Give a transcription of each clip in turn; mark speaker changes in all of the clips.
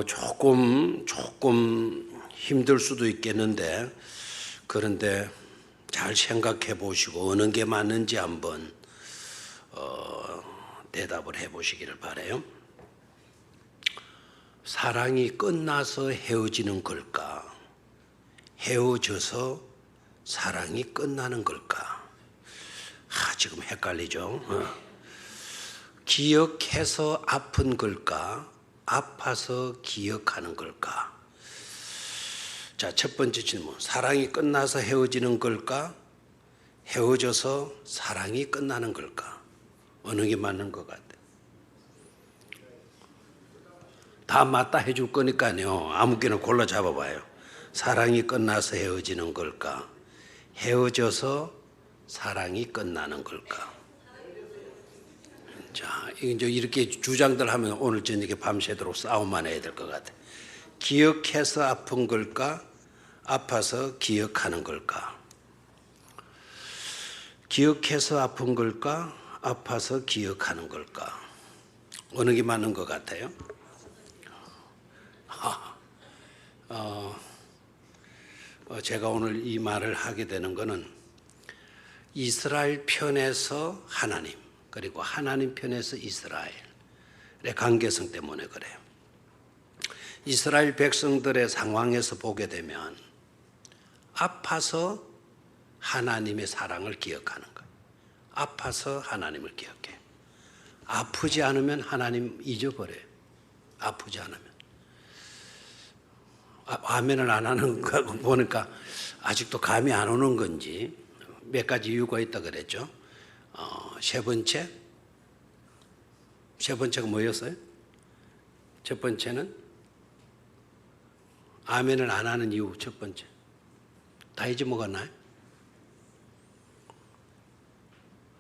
Speaker 1: 조금 힘들 수도 있겠는데, 그런데 잘 생각해 보시고 어느 게 맞는지 한번 대답을 해 보시기를 바라요. 사랑이 끝나서 헤어지는 걸까? 헤어져서 사랑이 끝나는 걸까? 지금 헷갈리죠? 기억해서 아픈 걸까? 아파서 기억하는 걸까? 자, 첫 번째 질문. 사랑이 끝나서 헤어지는 걸까? 헤어져서 사랑이 끝나는 걸까? 어느 게 맞는 것 같아요? 다 맞다 해줄 거니까요. 아무거나 골라 잡아봐요. 사랑이 끝나서 헤어지는 걸까? 헤어져서 사랑이 끝나는 걸까? 자, 이제 이렇게 주장들 하면 오늘 저녁에 밤새도록 싸움만 해야 될 것 같아. 기억해서 아픈 걸까? 아파서 기억하는 걸까? 기억해서 아픈 걸까? 아파서 기억하는 걸까? 어느 게 맞는 것 같아요? 제가 오늘 이 말을 하게 되는 것은 이스라엘 편에서 하나님, 그리고 하나님 편에서 이스라엘의 관계성 때문에 그래요. 이스라엘 백성들의 상황에서 보게 되면 아파서 하나님의 사랑을 기억하는 거예요. 아파서 하나님을 기억해. 아프지 않으면 하나님 잊어버려요. 아프지 않으면. 아멘을 안 하는 거 보니까 아직도 감이 안 오는 건지 몇 가지 이유가 있다 그랬죠. 세 번째가 뭐였어요? 첫 번째는 아멘을 안 하는 이유. 첫 번째 다 잊어먹었나요?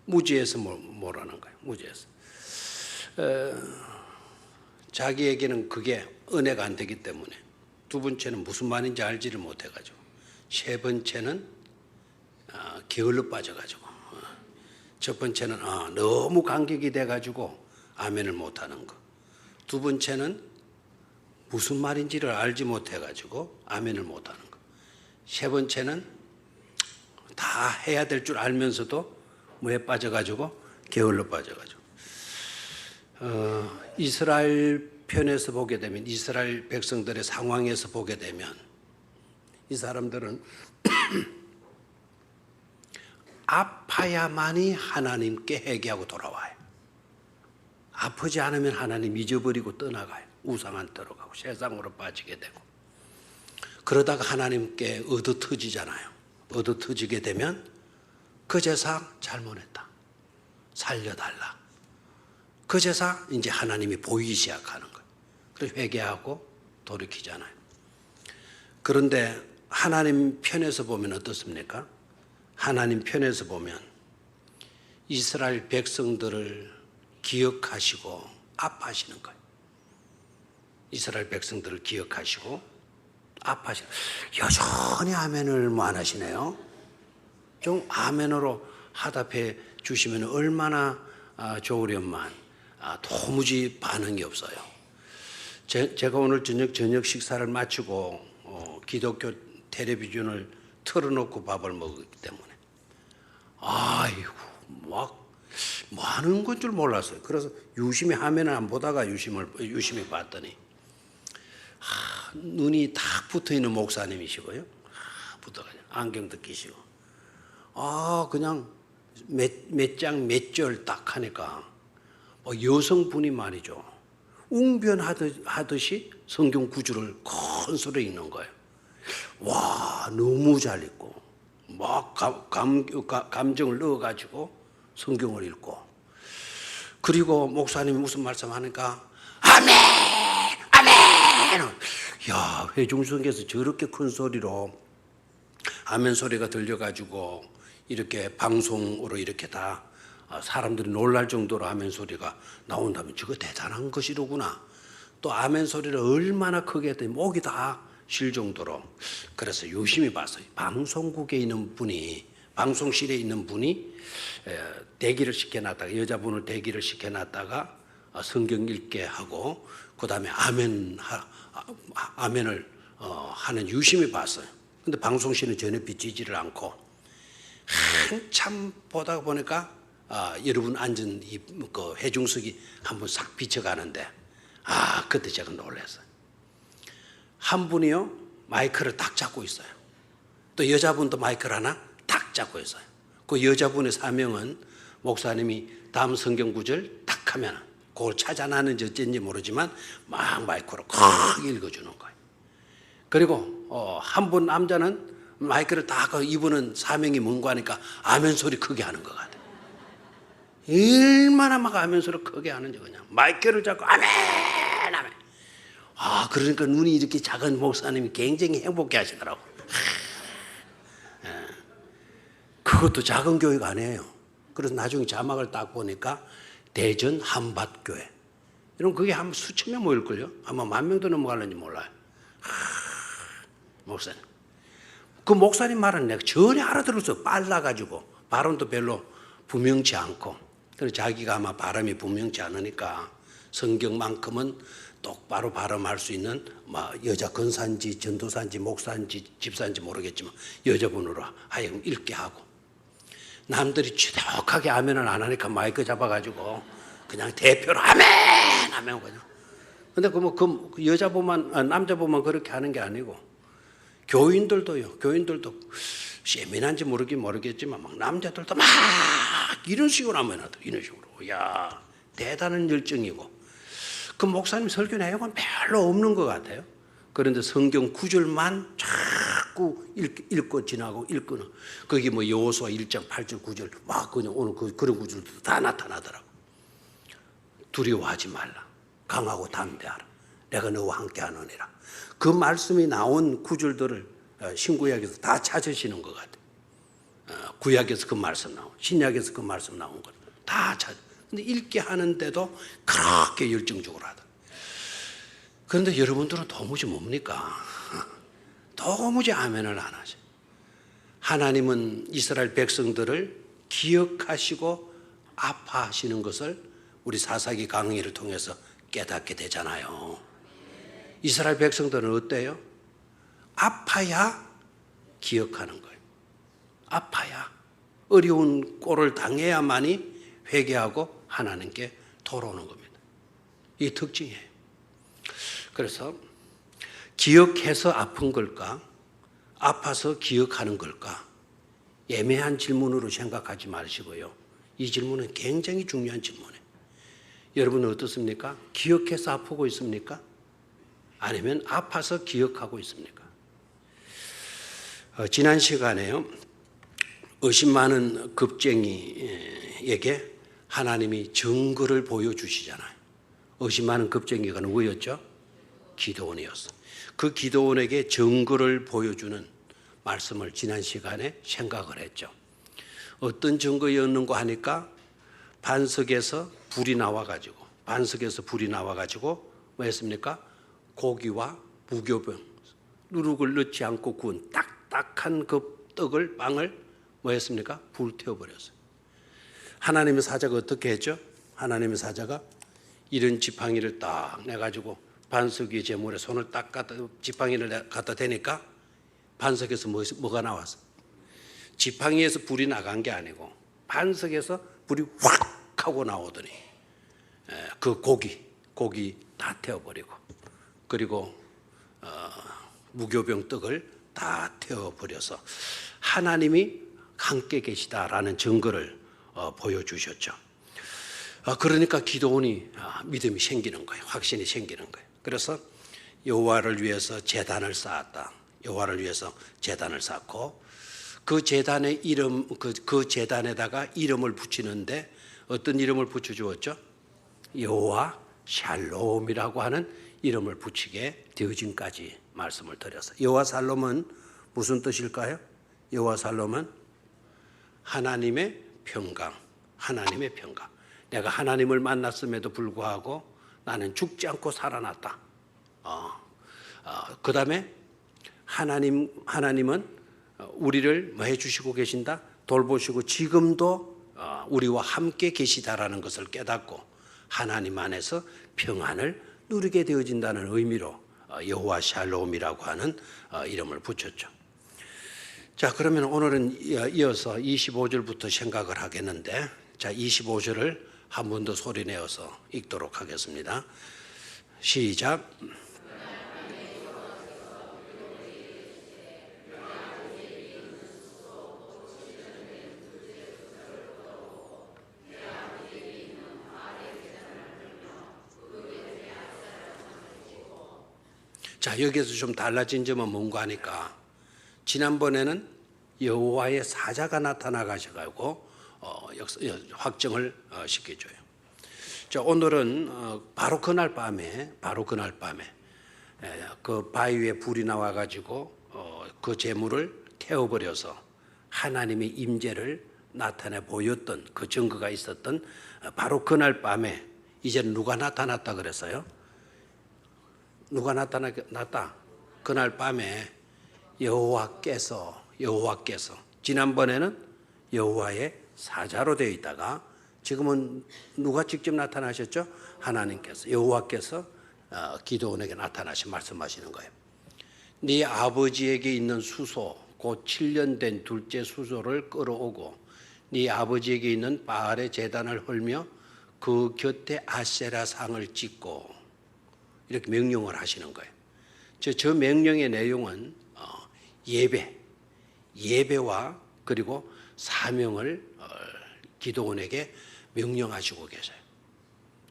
Speaker 1: 무지해서 뭐라는 거예요. 무지해서 자기에게는 그게 은혜가 안 되기 때문에. 두 번째는 무슨 말인지 알지를 못해가지고. 세 번째는 게을러 빠져가지고. 첫 번째는 너무 감격이 돼가지고 아멘을 못하는 거. 두 번째는 무슨 말인지를 알지 못해가지고 아멘을 못하는 거. 세 번째는 다 해야 될 줄 알면서도 뭐에 빠져가지고 게을러 빠져가지고. 이스라엘 편에서 보게 되면, 이스라엘 백성들의 상황에서 보게 되면 이 사람들은 아파야만이 하나님께 회개하고 돌아와요. 아프지 않으면 하나님 잊어버리고 떠나가요. 우상한 데로 가고 세상으로 빠지게 되고. 그러다가 하나님께 얻어터지잖아요. 얻어터지게 되면 그 제사 잘못했다, 살려달라. 그 제사 이제 하나님이 보이기 시작하는 거예요. 그래서 회개하고 돌이키잖아요. 그런데 하나님 편에서 보면 어떻습니까? 하나님 편에서 보면 이스라엘 백성들을 기억하시고 아파하시는 거예요. 이스라엘 백성들을 기억하시고 아파하시는 거예요. 여전히 아멘을 안 하시네요. 좀 아멘으로 하답해 주시면 얼마나 좋으련만. 도무지 반응이 없어요. 제가 오늘 저녁 식사를 마치고 기독교 텔레비전을 틀어놓고 밥을 먹기 때문에 아이고 막 뭐 하는 건 줄 몰랐어요. 그래서 유심히 화면을 안 보다가 유심히 봤더니 눈이 딱 붙어 있는 목사님이시고요. 붙어가지고 안경도 끼시고 그냥 몇 장 몇 절 딱 하니까 여성분이 말이죠. 웅변하듯이 성경 구절을 큰 소리에 읽는 거예요. 와, 너무 잘 읽고 막 감정을 넣어가지고 성경을 읽고, 그리고 목사님이 무슨 말씀하니까 아멘, 아멘. 야, 회중석에서 저렇게 큰 소리로 아멘 소리가 들려가지고 이렇게 방송으로 이렇게 다 사람들이 놀랄 정도로 아멘 소리가 나온다면 저거 대단한 것이로구나. 또 아멘 소리를 얼마나 크게 했더니 목이 다 쉴 정도로. 그래서 유심히 봤어요. 방송국에 있는 분이, 방송실에 있는 분이 대기를 시켜놨다가, 여자분을 대기를 시켜놨다가 성경 읽게 하고 그다음에 아멘을 하는 유심히 봤어요. 근데 방송실은 전혀 비치지를 않고 한참 보다 보니까 여러분 앉은 그 회중석이 한번 싹 비쳐가는데 그때 제가 놀랐어요. 한 분이요 마이크를 딱 잡고 있어요. 또 여자분도 마이크를 하나 딱 잡고 있어요. 그 여자분의 사명은 목사님이 다음 성경 구절 딱 하면 그걸 찾아나는지 어쩐지 모르지만 막 마이크로 콱 읽어주는 거예요. 그리고 한 분 남자는 마이크를 딱 이분은 사명이 뭔가 하니까 아멘 소리 크게 하는 것 같아요. 얼마나 막 아멘 소리 크게 하는지 그냥 마이크를 잡고 아멘 아멘. 그러니까 눈이 이렇게 작은 목사님이 굉장히 행복해 하시더라고. 그것도 작은 교회가 아니에요. 그래서 나중에 자막을 딱 보니까 대전 한밭교회. 이런 그게 한 수천 명 모일걸요. 아마 10,000명도 넘어갈는지 몰라요. 목사님. 그 목사님 말은 내가 전혀 알아들었어. 빨라가지고 발음도 별로 분명치 않고. 그래서 자기가 아마 발음이 분명치 않으니까 성경만큼은 똑바로 발음할 수 있는 여자 권사인지 전도사인지 목사인지 집사인지 모르겠지만 여자분으로 하여금 읽게 하고 남들이 지독하게 아멘을 안 하니까 마이크 잡아가지고 그냥 대표로 아멘 하면 그냥. 근데 그 여자분만 남자분만 그렇게 하는 게 아니고 교인들도 예민한지 모르겠지만 막 남자들도 막 이런 식으로 하면 하더라고요. 이런 식으로. 야 대단한 열정이고. 그 목사님 설교 내용은 별로 없는 것 같아요. 그런데 성경 구절만 자꾸 읽고 지나고 읽고는 거기 여호수아 1장 8절 9절 막 그냥 오늘 그런 구절도 다 나타나더라고. 두려워하지 말라. 강하고 담대하라. 내가 너와 함께하느니라. 그 말씀이 나온 구절들을 신구약에서 다 찾으시는 것 같아요. 구약에서 그 말씀 나오고 신약에서 그 말씀 나온 걸 다 찾아. 근데 읽게 하는데도 그렇게 열정적으로 하다. 그런데 여러분들은 도무지 뭡니까? 도무지 아멘을 안 하죠. 하나님은 이스라엘 백성들을 기억하시고 아파하시는 것을 우리 사사기 강의를 통해서 깨닫게 되잖아요. 이스라엘 백성들은 어때요? 아파야 기억하는 거예요. 아파야 어려운 꼴을 당해야만이 회개하고 하나님께 돌아오는 겁니다. 이 특징이에요. 그래서 기억해서 아픈 걸까? 아파서 기억하는 걸까? 애매한 질문으로 생각하지 마시고요. 이 질문은 굉장히 중요한 질문이에요. 여러분은 어떻습니까? 기억해서 아프고 있습니까? 아니면 아파서 기억하고 있습니까? 지난 시간에요. 의심 많은 겁쟁이에게 하나님이 증거를 보여주시잖아요. 의심 많은 겁쟁이가 누구였죠? 기드온이었어. 그 기드온에게 증거를 보여주는 말씀을 지난 시간에 생각을 했죠. 어떤 증거였는가 하니까 반석에서 불이 나와가지고 뭐 했습니까? 고기와 무교병 누룩을 넣지 않고 구운 딱딱한 그 빵을 뭐 했습니까? 불태워버렸어요. 하나님의 사자가 어떻게 했죠? 하나님의 사자가 이런 지팡이를 딱 내가지고 반석 위에 제물에 손을 딱 지팡이를 갖다 대니까 반석에서 뭐가 나왔어? 지팡이에서 불이 나간 게 아니고 반석에서 불이 확 하고 나오더니 그 고기 다 태워버리고 그리고 무교병 떡을 다 태워버려서 하나님이 함께 계시다라는 증거를 보여주셨죠. 그러니까 기드온이 믿음이 생기는 거예요. 확신이 생기는 거예요. 그래서 여호와를 위해서 제단을 쌓았다. 여호와를 위해서 제단을 쌓고 그 제단의 이름 그 제단에다가 이름을 붙이는데 어떤 이름을 붙여주었죠? 여호와 샬롬이라고 하는 이름을 붙이게 되어진까지 말씀을 드렸어요. 여호와 샬롬은 무슨 뜻일까요? 여호와 샬롬은 하나님의 평강, 하나님의 평강. 내가 하나님을 만났음에도 불구하고 나는 죽지 않고 살아났다. 그 다음에 하나님은 우리를 뭐 해주시고 계신다? 돌보시고 지금도 우리와 함께 계시다라는 것을 깨닫고 하나님 안에서 평안을 누리게 되어진다는 의미로 여호와 샬롬이라고 하는 이름을 붙였죠. 자, 그러면 오늘은 이어서 25절부터 생각을 하겠는데, 자, 25절을 한 번 더 소리 내어서 읽도록 하겠습니다. 시작. 자, 여기에서 좀 달라진 점은 뭔가 하니까, 지난번에는 여호와의 사자가 나타나 가셔가지고 확정을 시켜줘요. 자, 오늘은 바로 그날 밤에 그 바위 위에 불이 나와가지고 그 재물을 태워버려서 하나님의 임재를 나타내 보였던 그 증거가 있었던 바로 그날 밤에 이제는 누가 나타났다 그랬어요? 누가 나타났다? 그날 밤에 여호와께서 지난번에는 여호와의 사자로 되어 있다가 지금은 누가 직접 나타나셨죠? 하나님께서, 여호와께서 기드온에게 나타나시 말씀하시는 거예요. 네 아버지에게 있는 수소, 곧 7년 된 둘째 수소를 끌어오고 네 아버지에게 있는 바알의 제단을 헐며 그 곁에 아세라 상을 찍고, 이렇게 명령을 하시는 거예요. 저 명령의 내용은 예배와 그리고 사명을 기드온에게 명령하시고 계세요.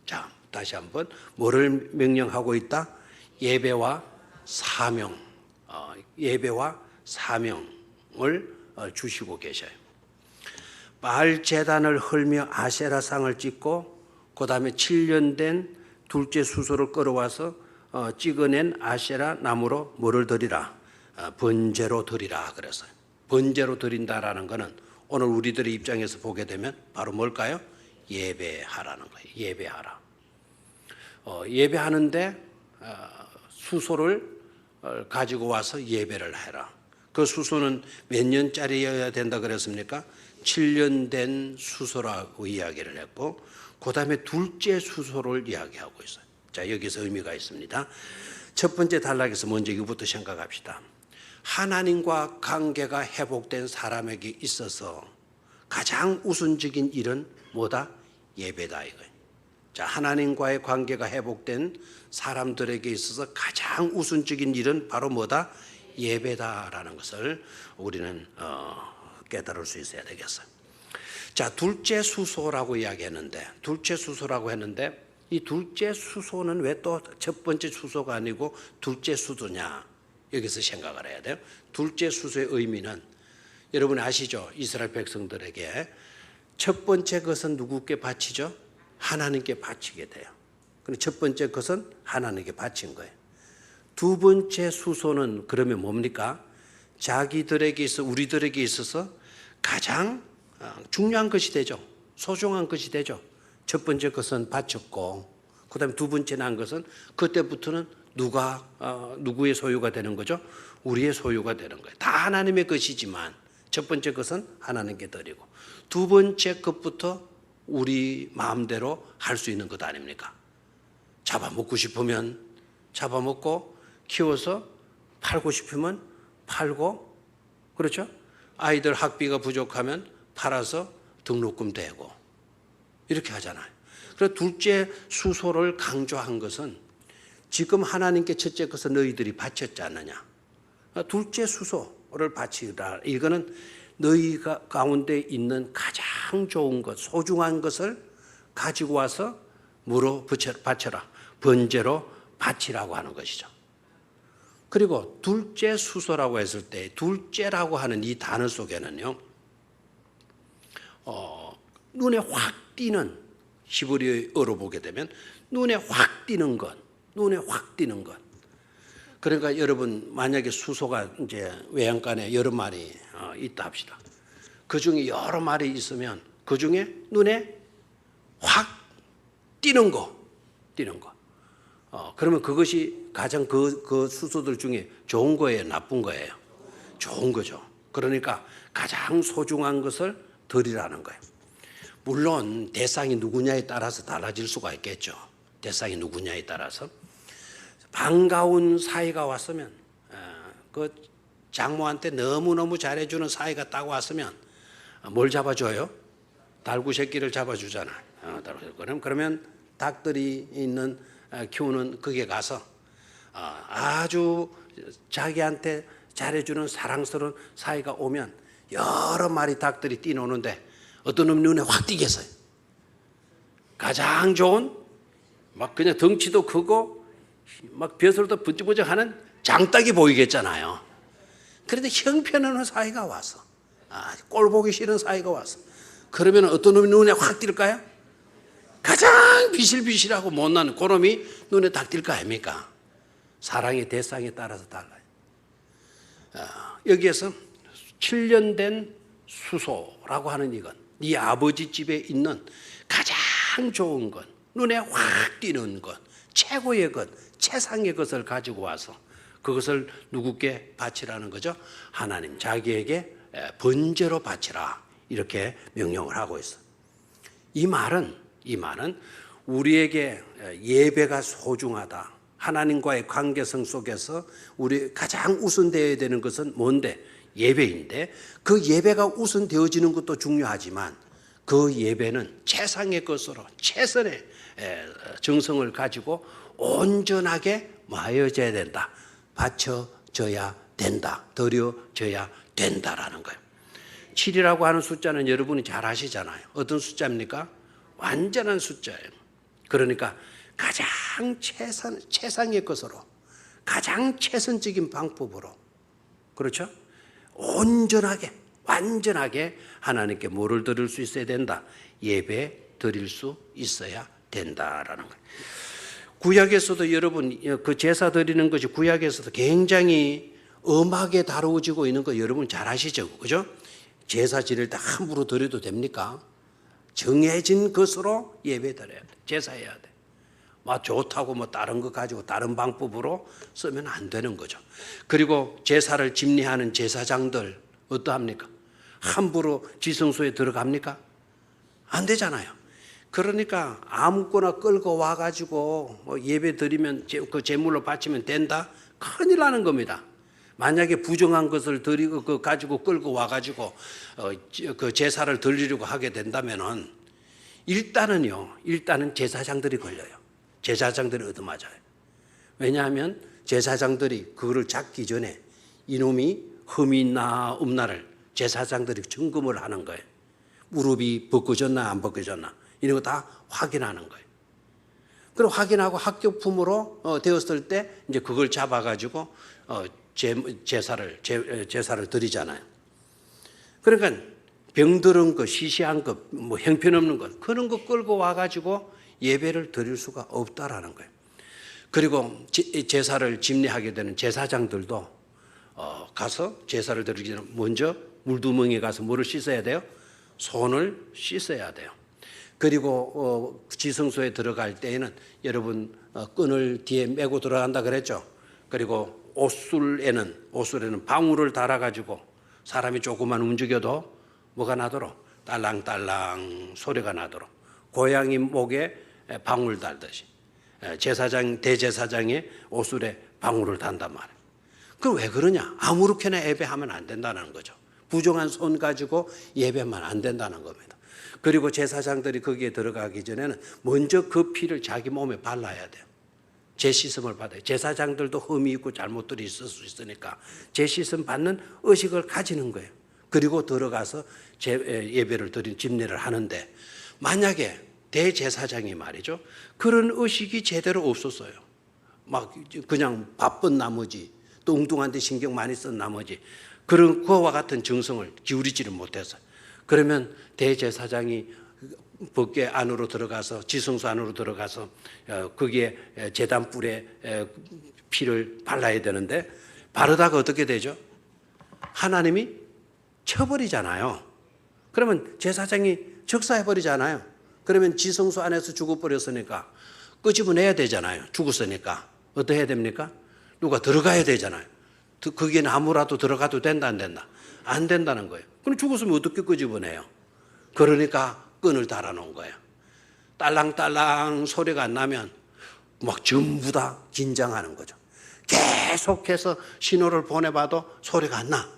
Speaker 1: 자, 다시 한번 뭐를 명령하고 있다? 예배와 사명을 주시고 계셔요. 바알 제단을 헐며 아세라상을 찍고, 그 다음에 7년 된 둘째 수소를 끌어와서 찍어낸 아세라 나무로 뭐를 드리라? 번제로 드리라 그랬어요. 번제로 드린다라는 것은 오늘 우리들의 입장에서 보게 되면 바로 뭘까요? 예배하라는 거예요. 예배하라. 예배하는데 수소를 가지고 와서 예배를 해라. 그 수소는 몇 년짜리여야 된다 그랬습니까? 7년 된 수소라고 이야기를 했고, 그 다음에 둘째 수소를 이야기하고 있어요. 자, 여기서 의미가 있습니다. 첫 번째 단락에서 먼저 이거부터 생각합시다. 하나님과 관계가 회복된 사람에게 있어서 가장 우선적인 일은 뭐다? 예배다 이거예요. 자, 하나님과의 관계가 회복된 사람들에게 있어서 가장 우선적인 일은 바로 뭐다? 예배다라는 것을 우리는 깨달을 수 있어야 되겠어요. 자, 둘째 수소라고 이야기했는데, 이 둘째 수소는 왜 또 첫 번째 수소가 아니고 둘째 수소냐? 여기서 생각을 해야 돼요. 둘째 수소의 의미는 여러분 아시죠? 이스라엘 백성들에게 첫 번째 것은 누구께 바치죠? 하나님께 바치게 돼요. 그럼 첫 번째 것은 하나님께 바친 거예요. 두 번째 수소는 그러면 뭡니까? 자기들에게 있어, 우리들에게 있어서 가장 중요한 것이 되죠. 소중한 것이 되죠. 첫 번째 것은 바쳤고, 그 다음에 두 번째 난 것은 그때부터는 누구의 소유가 되는 거죠? 우리의 소유가 되는 거예요. 다 하나님의 것이지만 첫 번째 것은 하나님께 드리고, 두 번째 것부터 우리 마음대로 할 수 있는 것 아닙니까? 잡아먹고 싶으면 잡아먹고, 키워서 팔고 싶으면 팔고, 그렇죠? 아이들 학비가 부족하면 팔아서 등록금 대고, 이렇게 하잖아요. 그래서 둘째 수소를 강조한 것은 지금 하나님께 첫째 것은 너희들이 바쳤지 않느냐. 둘째 수소를 바치라. 이거는 너희가 가운데 있는 가장 좋은 것, 소중한 것을 가지고 와서 뭐로 바쳐라. 번제로 바치라고 하는 것이죠. 그리고 둘째 수소라고 했을 때 둘째라고 하는 이 단어 속에는요, 눈에 확 띄는, 히브리어로 보게 되면 눈에 확 띄는 것. 그러니까 여러분 만약에 수소가 이제 외양간에 여러 마리 있다 합시다. 그 중에 여러 마리 있으면 그 중에 눈에 확 띄는 거. 그러면 그것이 가장 그 수소들 중에 좋은 거예요, 나쁜 거예요? 좋은 거죠. 그러니까 가장 소중한 것을 드리라는 거예요. 물론 대상이 누구냐에 따라서 달라질 수가 있겠죠. 대상이 누구냐에 따라서. 반가운 사이가 왔으면 그 장모한테 너무너무 잘해주는 사이가 딱 왔으면 뭘 잡아줘요? 달구 새끼를 잡아주잖아. 그러면 닭들이 있는 키우는 거기에 가서 아주 자기한테 잘해주는 사랑스러운 사이가 오면 여러 마리 닭들이 뛰노는데 어떤 놈 눈에 확 띄겠어요. 가장 좋은 막 그냥 덩치도 크고 막 벼슬도 번쩍번쩍하는 장닭이 보이겠잖아요. 그런데 형편없는 사이가 와서 꼴 보기 싫은 사이가 왔어. 그러면 어떤 놈이 눈에 확 띌까요? 가장 비실비실하고 못난 그놈이 눈에 딱 띌 거 아닙니까? 사랑의 대상에 따라서 달라요. 여기에서 7년 된 수소라고 하는 이건 네 아버지 집에 있는 가장 좋은 것, 눈에 확 띄는 것, 최고의 것, 최상의 것을 가지고 와서 그것을 누구께 바치라는 거죠? 하나님 자기에게 번제로 바치라 이렇게 명령을 하고 있어. 이 말은 우리에게 예배가 소중하다. 하나님과의 관계성 속에서 우리 가장 우선되어야 되는 것은 뭔데? 예배인데 그 예배가 우선되어지는 것도 중요하지만 그 예배는 최상의 것으로 최선의 정성을 가지고 온전하게 마여져야 된다. 바쳐져야 된다. 드려져야 된다라는 거예요. 7이라고 하는 숫자는 여러분이 잘 아시잖아요. 어떤 숫자입니까? 완전한 숫자예요. 그러니까 가장 최상의 것으로 가장 최선적인 방법으로 그렇죠? 온전하게 완전하게 하나님께 뭐를 드릴 수 있어야 된다? 예배 드릴 수 있어야 된다라는 거예요. 구약에서도 여러분 그 제사 드리는 것이 구약에서도 굉장히 엄하게 다루어지고 있는 거 여러분 잘 아시죠? 그죠? 제사 지낼 때 함부로 드려도 됩니까? 정해진 것으로 예배 드려야 돼. 제사해야 돼. 막 좋다고 뭐 다른 거 가지고 다른 방법으로 쓰면 안 되는 거죠. 그리고 제사를 집례하는 제사장들 어떠합니까? 함부로 지성소에 들어갑니까? 안 되잖아요. 그러니까 아무거나 끌고 와가지고 뭐 예배 드리면 그 제물로 바치면 된다? 큰일 나는 겁니다. 만약에 부정한 것을 드리고 가지고 끌고 와가지고 그 제사를 드리려고 하게 된다면은 일단은 제사장들이 걸려요. 제사장들이 얻어맞아요. 왜냐하면 제사장들이 그거를 잡기 전에 이놈이 흠이 있나 없나를 제사장들이 점검을 하는 거예요. 무릎이 벗겨졌나 안 벗겨졌나 이런 거 다 확인하는 거예요. 그리고 확인하고 합격품으로 되었을 때 이제 그걸 잡아가지고 제사를 드리잖아요. 그러니까 병들은 것, 시시한 것, 뭐 형편없는 것 그런 거 끌고 와가지고 예배를 드릴 수가 없다라는 거예요. 그리고 제사를 집례하게 되는 제사장들도 가서 제사를 드리기 전에 먼저 물두멍에 가서 뭐를 씻어야 돼요? 손을 씻어야 돼요. 그리고 지성소에 들어갈 때에는 여러분 끈을 뒤에 메고 들어간다 그랬죠. 그리고 옷술에는 방울을 달아가지고 사람이 조금만 움직여도 뭐가 나도록 딸랑딸랑 소리가 나도록 고양이 목에 방울 달듯이 대제사장의 옷술에 방울을 단단 말이에요. 그럼 왜 그러냐? 아무렇게나 예배하면 안 된다는 거죠. 부정한 손 가지고 예배만 안 된다는 겁니다. 그리고 제사장들이 거기에 들어가기 전에는 먼저 그 피를 자기 몸에 발라야 돼요. 제시슴을 받아요. 제사장들도 흠이 있고 잘못들이 있을 수 있으니까 제시슴 받는 의식을 가지는 거예요. 그리고 들어가서 예배를 드린 집례를 하는데 만약에 대제사장이 말이죠. 그런 의식이 제대로 없었어요. 막 그냥 바쁜 나머지 또 엉뚱한 데 신경 많이 쓴 나머지 그런 그와 같은 정성을 기울이지를 못했어요. 그러면 대제사장이 법궤 안으로 들어가서 지성소 안으로 들어가서 거기에 제단불에 피를 발라야 되는데 바르다가 어떻게 되죠? 하나님이 쳐버리잖아요. 그러면 제사장이 적사해버리잖아요. 그러면 지성소 안에서 죽어버렸으니까 끄집어내야 되잖아요. 죽었으니까. 어떻게 해야 됩니까? 누가 들어가야 되잖아요. 거기에 아무라도 들어가도 된다 안 된다? 안 된다는 거예요. 그럼 죽었으면 어떻게 끄집어내요? 그러니까 끈을 달아놓은 거예요. 딸랑딸랑 소리가 안 나면 막 전부 다 긴장하는 거죠. 계속해서 신호를 보내봐도 소리가 안 나.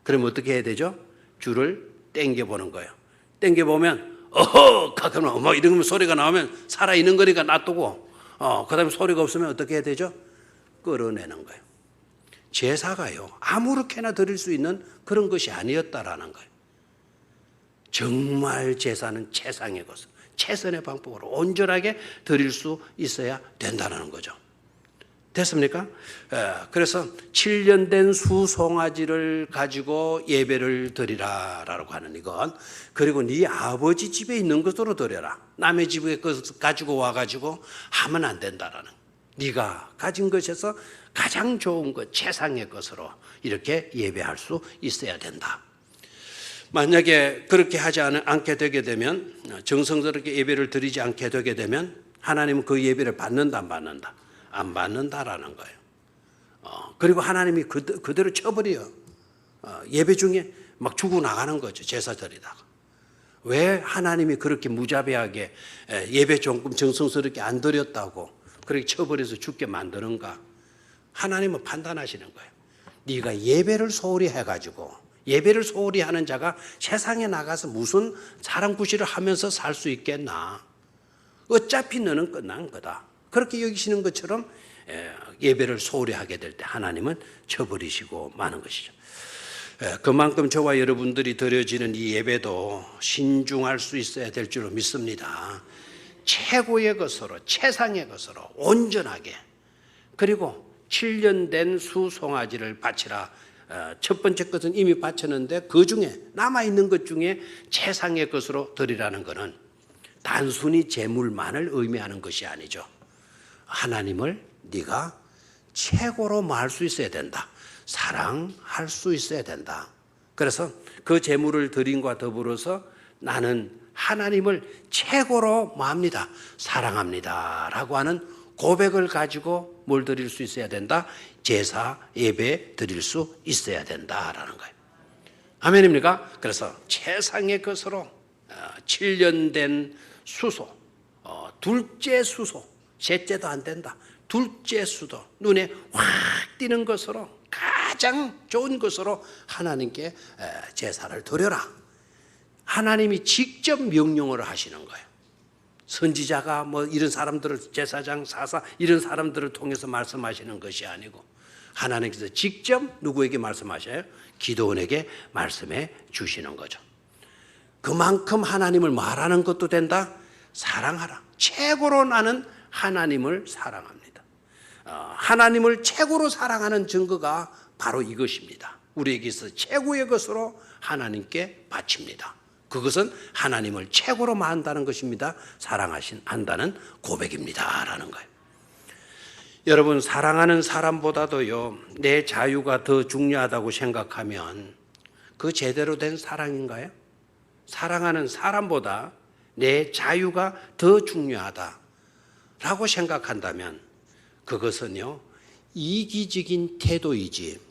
Speaker 1: 그러면 어떻게 해야 되죠? 줄을 당겨보는 거예요. 당겨보면 어허! 가끔 뭐 이런 소리가 나오면 살아있는 거니까 놔두고 그 다음에 소리가 없으면 어떻게 해야 되죠? 끌어내는 거예요. 제사가요 아무렇게나 드릴 수 있는 그런 것이 아니었다라는 거예요. 정말 제사는 최상의 것을 최선의 방법으로 온전하게 드릴 수 있어야 된다는 거죠. 됐습니까? 그래서 7년 된 수송아지를 가지고 예배를 드리라라고 하는 이건, 그리고 네 아버지 집에 있는 것으로 드려라. 남의 집에 것을 가지고 와가지고 하면 안 된다라는, 네가 가진 것에서 가장 좋은 것, 최상의 것으로 이렇게 예배할 수 있어야 된다. 만약에 그렇게 하지 않게 되게 되면, 정성스럽게 예배를 드리지 않게 되게 되면 하나님은 그 예배를 받는다 안 받는다? 안 받는다라는 거예요. 그리고 하나님이 그대로 쳐버려요. 예배 중에 막 죽어나가는 거죠. 제사 드리다가. 왜 하나님이 그렇게 무자비하게 예배 조금 정성스럽게 안 드렸다고 그렇게 쳐버려서 죽게 만드는가? 하나님은 판단하시는 거예요. 네가 예배를 소홀히 해가지고, 예배를 소홀히 하는 자가 세상에 나가서 무슨 사람 구실을 하면서 살 수 있겠나? 어차피 너는 끝난 거다. 그렇게 여기시는 것처럼 예배를 소홀히 하게 될 때 하나님은 쳐버리시고 마는 것이죠. 그만큼 저와 여러분들이 드려지는 이 예배도 신중할 수 있어야 될 줄로 믿습니다. 최고의 것으로, 최상의 것으로 온전하게, 그리고 7년 된 수송아지를 바치라. 첫 번째 것은 이미 바쳤는데 그 중에 남아있는 것 중에 최상의 것으로 드리라는 것은 단순히 재물만을 의미하는 것이 아니죠. 하나님을 네가 최고로 말할 수 있어야 된다. 사랑할 수 있어야 된다. 그래서 그 재물을 드림과 더불어서 나는 하나님을 최고로 마합니다. 사랑합니다. 라고 하는 고백을 가지고 뭘 드릴 수 있어야 된다? 제사, 예배 드릴 수 있어야 된다라는 거예요. 아멘입니까? 그래서 최상의 것으로 7년 된 수소, 둘째 수소, 셋째도 안 된다. 둘째 수도 눈에 확 띄는 것으로 가장 좋은 것으로 하나님께 제사를 드려라. 하나님이 직접 명령을 하시는 거예요. 선지자가 뭐 이런 사람들을, 제사장, 사사 이런 사람들을 통해서 말씀하시는 것이 아니고 하나님께서 직접 누구에게 말씀하셔요? 기도원에게 말씀해 주시는 거죠. 그만큼 하나님을 말하는 것도 된다. 사랑하라. 최고로 나는 하나님을 사랑합니다. 하나님을 최고로 사랑하는 증거가 바로 이것입니다. 우리에게 있어 최고의 것으로 하나님께 바칩니다. 그것은 하나님을 최고로 만다는 것입니다. 사랑한다는 고백입니다. 라는 거예요. 여러분, 사랑하는 사람보다도요, 내 자유가 더 중요하다고 생각하면 그 제대로 된 사랑인가요? 사랑하는 사람보다 내 자유가 더 중요하다라고 생각한다면 그것은요, 이기적인 태도이지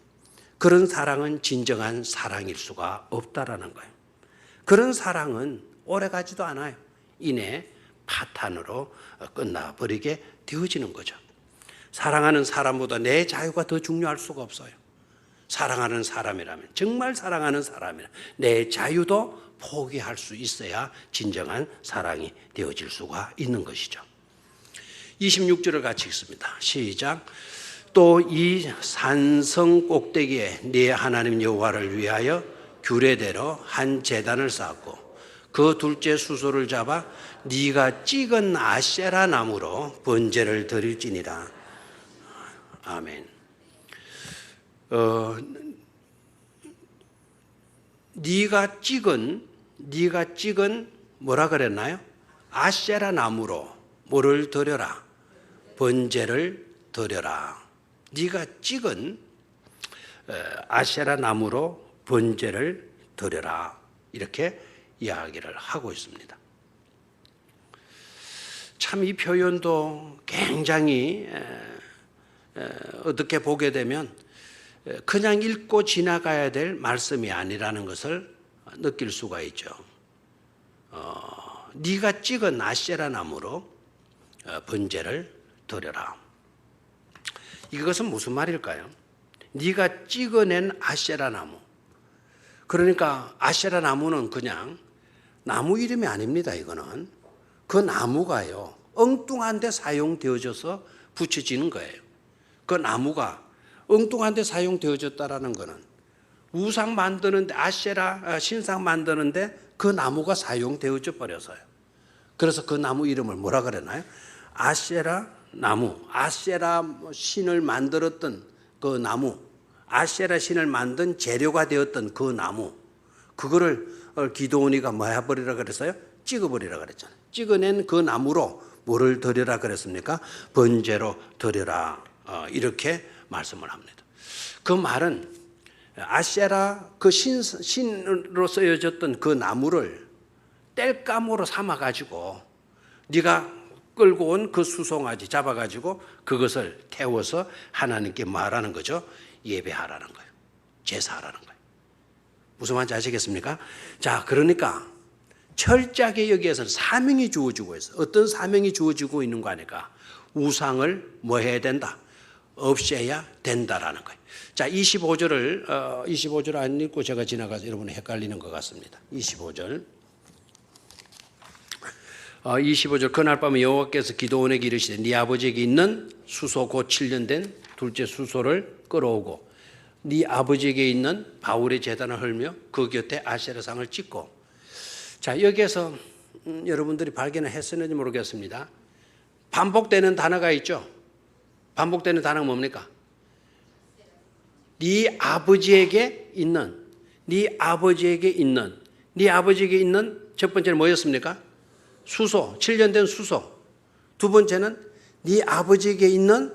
Speaker 1: 그런 사랑은 진정한 사랑일 수가 없다라는 거예요. 그런 사랑은 오래가지도 않아요. 이내 파탄으로 끝나버리게 되어지는 거죠. 사랑하는 사람보다 내 자유가 더 중요할 수가 없어요. 사랑하는 사람이라면, 정말 사랑하는 사람이라면 내 자유도 포기할 수 있어야 진정한 사랑이 되어질 수가 있는 것이죠. 26절을 같이 읽습니다. 시작. 또 이 산성 꼭대기에 네 하나님 여호와를 위하여 규례대로 한 제단을 쌓고 그 둘째 수소를 잡아 네가 찍은 아세라 나무로 번제를 드릴지니라. 아멘. 네가 찍은 뭐라 그랬나요? 아세라 나무로 뭐를 드려라? 번제를 드려라. 네가 찍은 아세라 나무로 번제를 드려라. 이렇게 이야기를 하고 있습니다. 참 이 표현도 굉장히 어떻게 보게 되면 그냥 읽고 지나가야 될 말씀이 아니라는 것을 느낄 수가 있죠. 네가 찍은 아세라 나무로 번제를 드려라. 이것은 무슨 말일까요? 네가 찍어낸 아세라 나무. 그러니까 아세라 나무는 그냥 나무 이름이 아닙니다. 이거는 그 나무가요 엉뚱한 데 사용되어져서 붙여지는 거예요. 그 나무가 엉뚱한 데 사용되어졌다라는 거는 우상 만드는데 아세라 신상 만드는데 그 나무가 사용되어져 버려서요. 그래서 그 나무 이름을 뭐라 그러나요? 아세라 나무. 아세라 신을 만들었던 그 나무, 아세라 신을 만든 재료가 되었던 그 나무, 그거를 기드온이가 뭐 해버리라 그랬어요? 찍어버리라 그랬잖아요. 찍어낸 그 나무로 뭐를 드려라 그랬습니까? 번제로 드려라. 이렇게 말씀을 합니다. 그 말은 아세라 그 신으로 쓰여졌던 그 나무를 땔감으로 삼아가지고 네가 끌고 온 그 수송아지 잡아가지고 그것을 태워서 하나님께 말하는 거죠. 예배하라는 거예요. 제사하라는 거예요. 무슨 말인지 아시겠습니까? 자, 그러니까 철저하게 여기에서는 사명이 주어지고 있어요. 어떤 사명이 주어지고 있는 거 아니까 우상을 뭐 해야 된다? 없애야 된다라는 거예요. 자, 25절을 안 읽고 제가 지나가서 여러분이 헷갈리는 것 같습니다. 25절. 25절 그날 밤에 여호와께서 기드온에게 이르시되 네 아버지에게 있는 수소 곧 7년 된 둘째 수소를 끌어오고 네 아버지에게 있는 바울의 제단을 헐며 그 곁에 아세라상을 찍고. 자, 여기에서 여러분들이 발견을 했었는지 모르겠습니다. 반복되는 단어가 있죠. 반복되는 단어가 뭡니까? 네 아버지에게 있는, 네 아버지에게 있는, 네 아버지에게 있는 첫 번째는 뭐였습니까? 수소, 7년 된 수소. 두 번째는 네 아버지에게 있는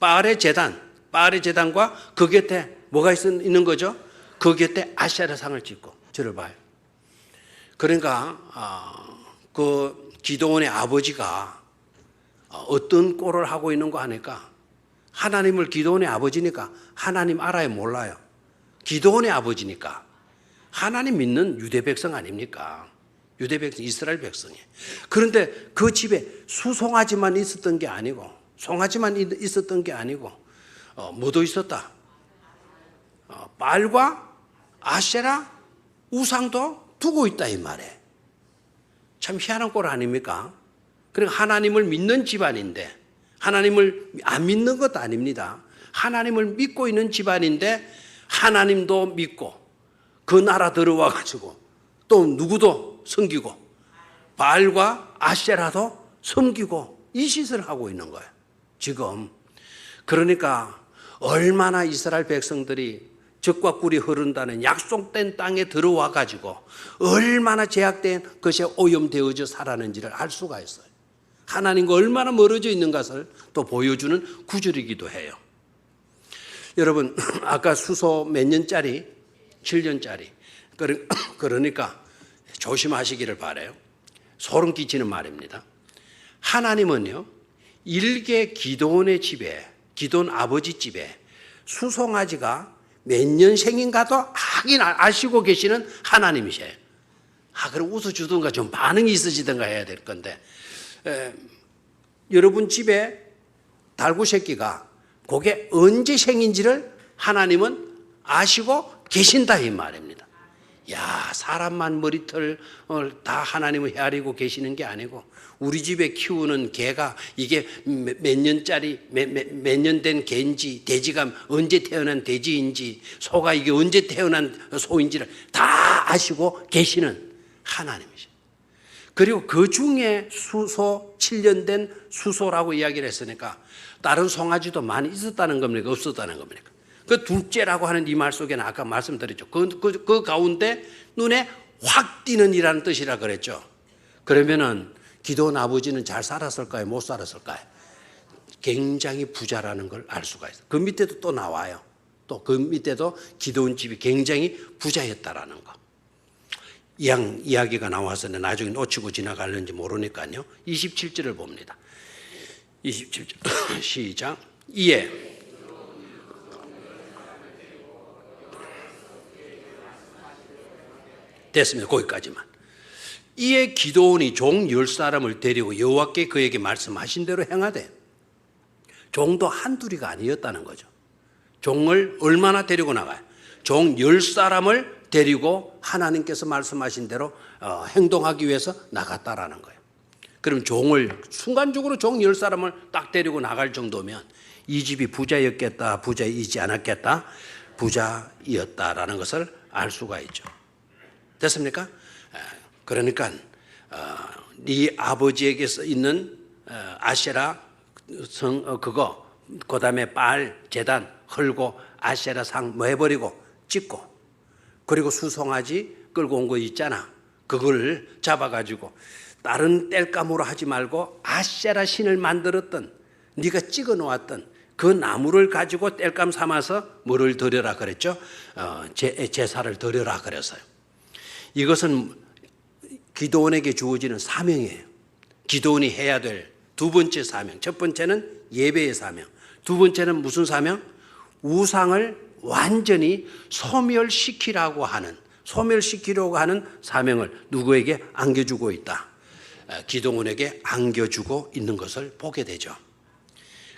Speaker 1: 바알의 제단과 그 곁에 뭐가 있는 거죠? 그 곁에 아세라상을 짓고. 저를 봐요. 그러니까 그 기드온의 아버지가 어떤 꼴을 하고 있는 거 하니까 하나님을 기드온의 아버지니까 하나님 알아요 몰라요? 기드온의 아버지니까 하나님 믿는 유대 백성 아닙니까? 유대 백성, 이스라엘 백성이. 그런데 그 집에 수송아지만 있었던 게 아니고 송아지만 있었던 게 아니고 뭐도 있었다? 바알과 아세라 우상도 두고 있다 이 말에. 참 희한한 꼴 아닙니까? 그러니까 하나님을 믿는 집안인데 하나님을 안 믿는 것도 아닙니다. 하나님을 믿고 있는 집안인데 하나님도 믿고 그 나라 들어와 가지고 또 누구도 섬기고 바알과 아세라도 섬기고 이 짓을 하고 있는 거예요. 지금 그러니까 얼마나 이스라엘 백성들이 젖과 꿀이 흐른다는 약속된 땅에 들어와 가지고 얼마나 제약된 것에 오염되어져 살았는지를 알 수가 있어요. 하나님과 얼마나 멀어져 있는 것을 또 보여주는 구절이기도 해요. 여러분 아까 수소 몇 년짜리? 7년짜리. 그러니까 조심하시기를 바라요. 소름 끼치는 말입니다. 하나님은요 일개 기드온의 집에, 기드온 아버지 집에 수송아지가 몇 년생인가도 하긴 아시고 계시는 하나님이세요. 그럼 웃어주든가 좀 반응이 있으시든가 해야 될 건데 여러분 집에 달구 새끼가 그게 언제 생인지를 하나님은 아시고 계신다 이 말입니다. 야, 사람만 머리털 다 하나님을 헤아리고 계시는 게 아니고 우리 집에 키우는 개가 이게 몇 년짜리 몇 년 된 개인지 돼지가 언제 태어난 돼지인지 소가 이게 언제 태어난 소인지를 다 아시고 계시는 하나님이죠. 그리고 그 중에 수소 7년 된 수소라고 이야기를 했으니까 다른 송아지도 많이 있었다는 겁니까? 없었다는 겁니까? 그 둘째라고 하는 이 말 속에는 아까 말씀드렸죠. 그 가운데 눈에 확 띄는 이라는 뜻이라 그랬죠. 그러면은 기드온 아버지는 잘 살았을까요? 못 살았을까요? 굉장히 부자라는 걸 알 수가 있어요. 그 밑에도 또 나와요. 또 그 밑에도 기드온 집이 굉장히 부자였다라는 거. 이야기가 나와서 나중에 놓치고 지나갈는지 모르니까요. 27절을 봅니다. 27절 시작. 이에 됐습니다. 거기까지만. 이에 기드온이 종 10사람을 데리고 여호와께 그에게 말씀하신 대로 행하되, 종도 한둘이가 아니었다는 거죠. 종을 얼마나 데리고 나가요? 종 10사람을 데리고 하나님께서 말씀하신 대로 행동하기 위해서 나갔다라는 거예요. 그럼 종을 순간적으로 종 10사람을 딱 데리고 나갈 정도면 이 집이 부자였겠다, 부자이지 않았겠다, 부자이었다라는 것을 알 수가 있죠. 됐습니까? 그러니까 네 아버지에게서 있는 아세라 성 그거, 그다음에 바알 제단 헐고 아세라 상 뭐 해버리고 찍고, 그리고 수송아지 끌고 온 거 있잖아. 그걸 잡아가지고 다른 땔감으로 하지 말고 아세라 신을 만들었던, 네가 찍어 놓았던 그 나무를 가지고 땔감 삼아서 뭐를 드려라 그랬죠? 제사를 드려라 그랬어요. 이것은 기드온에게 주어지는 사명이에요. 기드온이 해야 될 두 번째 사명. 첫 번째는 예배의 사명. 두 번째는 무슨 사명? 우상을 완전히 소멸시키려고 하는 사명을 누구에게 안겨주고 있다? 기드온에게 안겨주고 있는 것을 보게 되죠.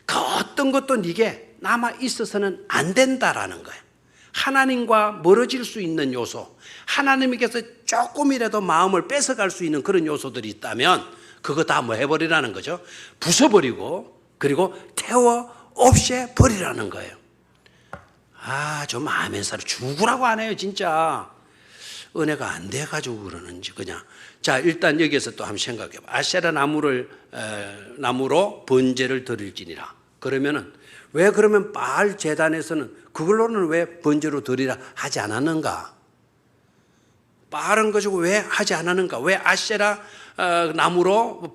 Speaker 1: 그 어떤 것도 네게 남아 있어서는 안 된다라는 거예요. 하나님과 멀어질 수 있는 요소, 하나님께서 조금이라도 마음을 뺏어갈 수 있는 그런 요소들이 있다면 그거 다 뭐 해버리라는 거죠. 부숴버리고, 그리고 태워 없애버리라는 거예요. 좀 아멘사를 죽으라고 안 해요, 진짜. 은혜가 안 돼가지고 그러는지 그냥. 자, 일단 여기에서 또 한번 생각해봐. 아세라 나무로 번제를 드릴지니라. 그러면은 왜 그러면 바알 제단에서는 그걸로는 왜 번제로 드리라 하지 않았는가? 바알은 가지고 왜 하지 않았는가? 왜 아세라 나무로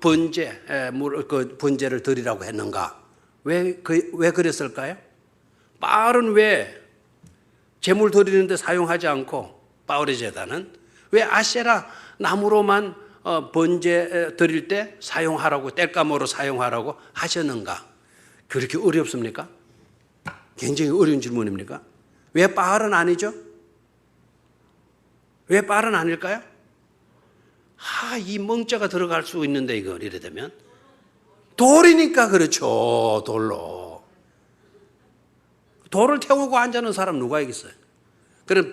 Speaker 1: 번제를 드리라고 했는가? 왜 그랬을까요? 바알은 왜 제물 드리는데 사용하지 않고, 바알의 제단은 왜 아세라 나무로만 번제 드릴 때 사용하라고, 땔감으로 사용하라고 하셨는가? 그렇게 어렵습니까? 굉장히 어려운 질문입니까? 왜 바알은 아니죠? 왜 바알은 아닐까요? 이 멍자가 들어갈 수 있는데, 이거 이래 되면 돌이니까 그렇죠. 돌을 태우고 앉아는 사람 누가 있겠어요? 그럼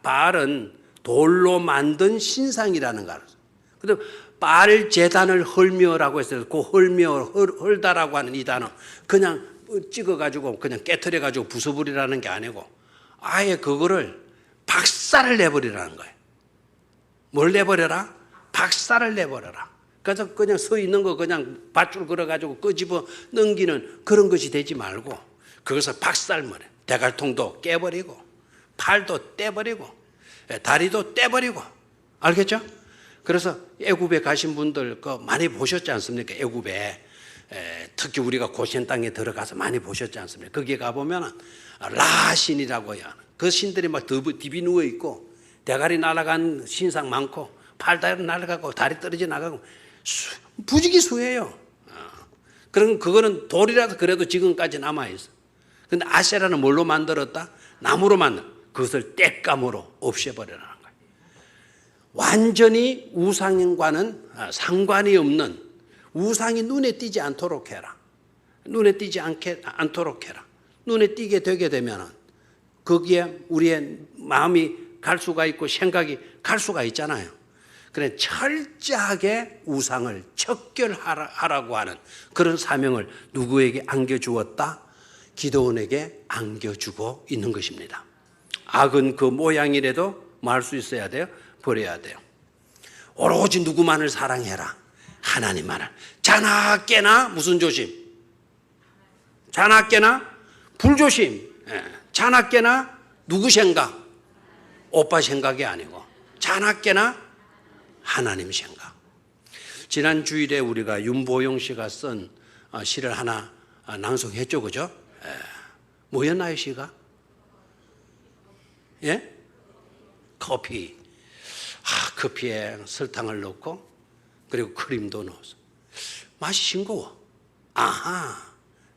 Speaker 1: 바알은 돌로 만든 신상이라는 거 알았어요. 근데 바알 제단을 헐며라고 했어요. 그 헐다라고 하는 이 단어 그냥 찍어가지고 그냥 깨트려가지고 부숴버리라는 게 아니고 아예 그거를 박살을 내버리라는 거예요. 뭘 내버려라? 박살을 내버려라. 그래서 그냥 서 있는 거 그냥 밧줄 걸어가지고 끄집어 넘기는 그런 것이 되지 말고 그것을 박살머리, 대갈통도 깨버리고 팔도 떼버리고 다리도 떼버리고, 알겠죠? 그래서 애굽에 가신 분들 많이 보셨지 않습니까? 애굽에 특히 우리가 고센 땅에 들어가서 많이 보셨지 않습니까? 거기에 가보면 라신이라고 해요. 그 신들이 막 디비 누워 있고 대가리 날아간 신상 많고 팔다리 날아가고 다리 떨어져 나가고 부지기수예요. 그럼 그거는 돌이라도 그래도 지금까지 남아있어. 근데 아세라는 뭘로 만들었다? 나무로 만들. 그것을 땔감으로 없애버리라는 거예요. 완전히 우상과는 상관이 없는, 우상이 눈에 띄지 않도록 해라. 눈에 띄지 않도록 해라. 눈에 띄게 되게 되면 거기에 우리의 마음이 갈 수가 있고 생각이 갈 수가 있잖아요. 그래 철저하게 우상을 척결하라고 하는 그런 사명을 누구에게 안겨주었다? 기드온에게 안겨주고 있는 것입니다. 악은 그 모양이라도 뭐 할 수 있어야 돼요? 버려야 돼요. 오로지 누구만을 사랑해라. 하나님만을. 자나 깨나 무슨 조심? 자나 깨나 불조심. 자나 깨나 누구 생각? 오빠 생각이 아니고 자나 깨나 하나님 생각. 지난 주일에 우리가 윤보영 씨가 쓴 시를 하나 낭송했죠, 그죠? 뭐였나요, 시가? 예? 커피. 커피에 설탕을 넣고 그리고 크림도 넣어서 맛이 싱거워.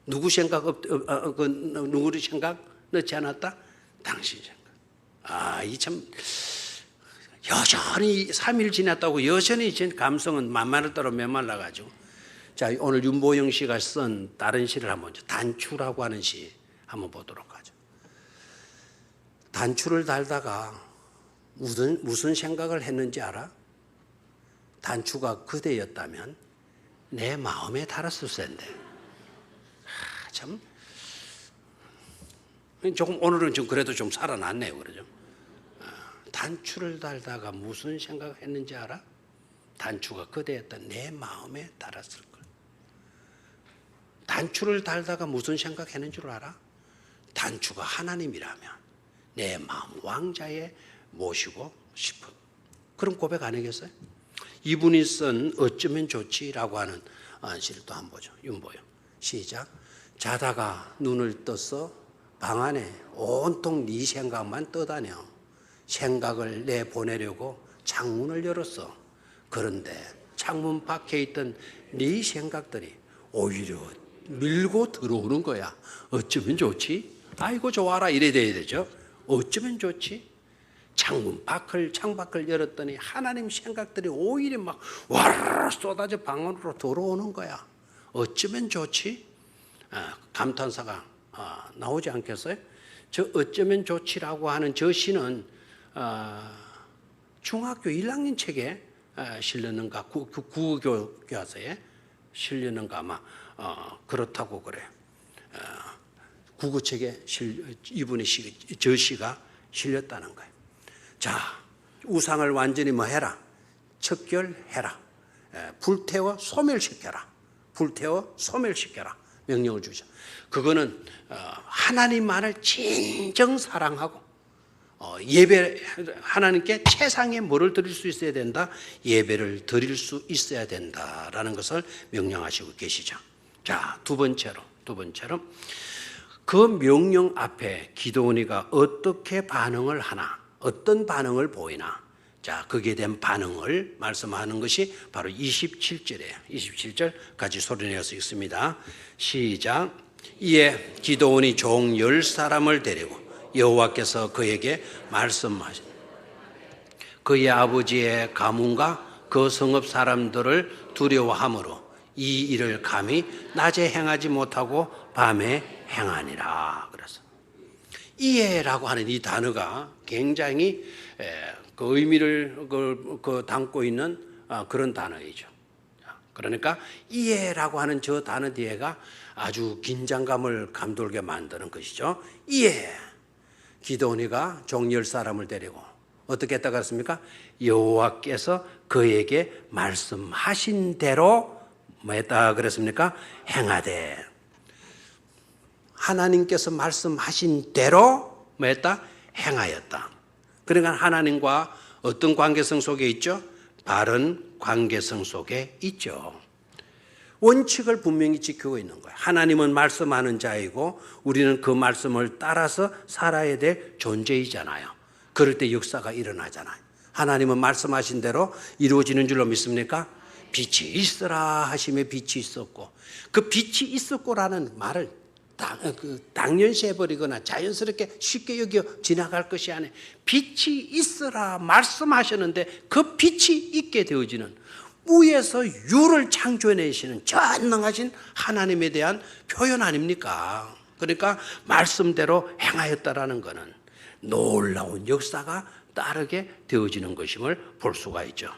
Speaker 1: 누구 생각 누구의 생각 넣지 않았다? 당신 생각. 이 참 여전히 3일 지났다고 여전히 감성은 만만할 대로 메말라가지고. 자, 오늘 윤보영 씨가 쓴 다른 시를 한번 단추라고 하는 시 한번 보도록 하죠. 단추를 달다가 무슨 생각을 했는지 알아? 단추가 그대였다면 내 마음에 달았을 텐데. 참 조금 오늘은 좀 그래도 좀 살아났네요. 그러죠? 단추를 달다가 무슨 생각을 했는지 알아? 단추가 그대였다면 내 마음에 달았을 걸. 단추를 달다가 무슨 생각했는 줄 알아? 단추가 하나님이라면 내 마음 왕자에 모시고 싶어. 그런 고백 아니겠어요? 이분이 쓴 어쩌면 좋지라고 하는 시를 또 한번 보죠. 윤보영. 시작. 자다가 눈을 떠서 방 안에 온통 네 생각만 떠다녀. 생각을 내보내려고 창문을 열었어. 그런데 창문 밖에 있던 네 생각들이 오히려 밀고 들어오는 거야. 어쩌면 좋지? 아이고 좋아라 이래 돼야 되죠. 어쩌면 좋지? 창밖을 열었더니 하나님 생각들이 오히려 막 와르르 쏟아져 방 안으로 들어오는 거야. 어쩌면 좋지? 감탄사가 나오지 않겠어요? 저 어쩌면 좋지라고 하는 저 시는 중학교 1학년 책에 실렸는가 국어교과서에 실렸는가 아마 그렇다고 그래요. 국어책에 이분의 저 시가 실렸다는 거예요. 자, 우상을 완전히 뭐 해라? 척결해라. 불태워 소멸시켜라. 불태워 소멸시켜라. 명령을 주죠. 그거는 하나님만을 진정 사랑하고 하나님께 최상의 뭐를 드릴 수 있어야 된다? 예배를 드릴 수 있어야 된다라는 것을 명령하시고 계시죠. 자, 두 번째로 그 명령 앞에 기드온이가 어떻게 반응을 하나, 어떤 반응을 보이나. 자, 거기에 대한 반응을 말씀하는 것이 바로 27절이에요. 27절 같이 소리내어서 읽습니다. 시작. 이에 기드온이 종 10사람을 데리고 여호와께서 그에게 말씀하신 그의 아버지의 가문과 그 성읍 사람들을 두려워함으로 이 일을 감히 낮에 행하지 못하고 밤에 행하니라. 그래서 이해라고 하는 이 단어가 굉장히 그 의미를 담고 있는 그런 단어이죠. 그러니까 이해라고 하는 저 단어 뒤에가 아주 긴장감을 감돌게 만드는 것이죠. 이해. 기드온이가 종 10사람을 데리고 어떻게 했다고 했습니까? 여호와께서 그에게 말씀하신 대로 뭐 했다 그랬습니까? 행하되. 하나님께서 말씀하신 대로 뭐 했다? 행하였다. 그러니까 하나님과 어떤 관계성 속에 있죠? 바른 관계성 속에 있죠. 원칙을 분명히 지키고 있는 거예요. 하나님은 말씀하는 자이고 우리는 그 말씀을 따라서 살아야 될 존재이잖아요. 그럴 때 역사가 일어나잖아요. 하나님은 말씀하신 대로 이루어지는 줄로 믿습니까? 빛이 있으라 하심에 빛이 있었고, 그 빛이 있었고라는 말을 당연시 해버리거나 자연스럽게 쉽게 여겨 지나갈 것이 아니에요. 빛이 있으라 말씀하셨는데 그 빛이 있게 되어지는 무에서 유를 창조해내시는 전능하신 하나님에 대한 표현 아닙니까? 그러니까 말씀대로 행하였다라는 것은 놀라운 역사가 따르게 되어지는 것임을 볼 수가 있죠.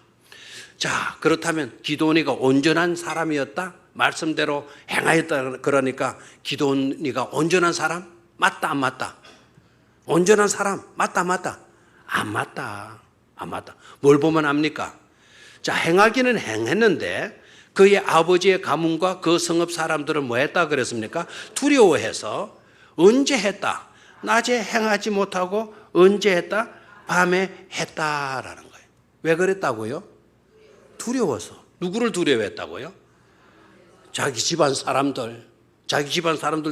Speaker 1: 자, 그렇다면 기드온이가 온전한 사람이었다? 말씀대로 행하였다. 그러니까 기드온이가 온전한 사람? 맞다 안 맞다? 온전한 사람? 맞다 안 맞다? 안 맞다. 안 맞다. 뭘 보면 압니까? 자, 행하기는 행했는데 그의 아버지의 가문과 그 성읍 사람들은 뭐 했다 그랬습니까? 두려워해서 언제 했다? 낮에 행하지 못하고 언제 했다? 밤에 했다라는 거예요. 왜 그랬다고요? 두려워서. 누구를 두려워했다고요? 자기 집안 사람들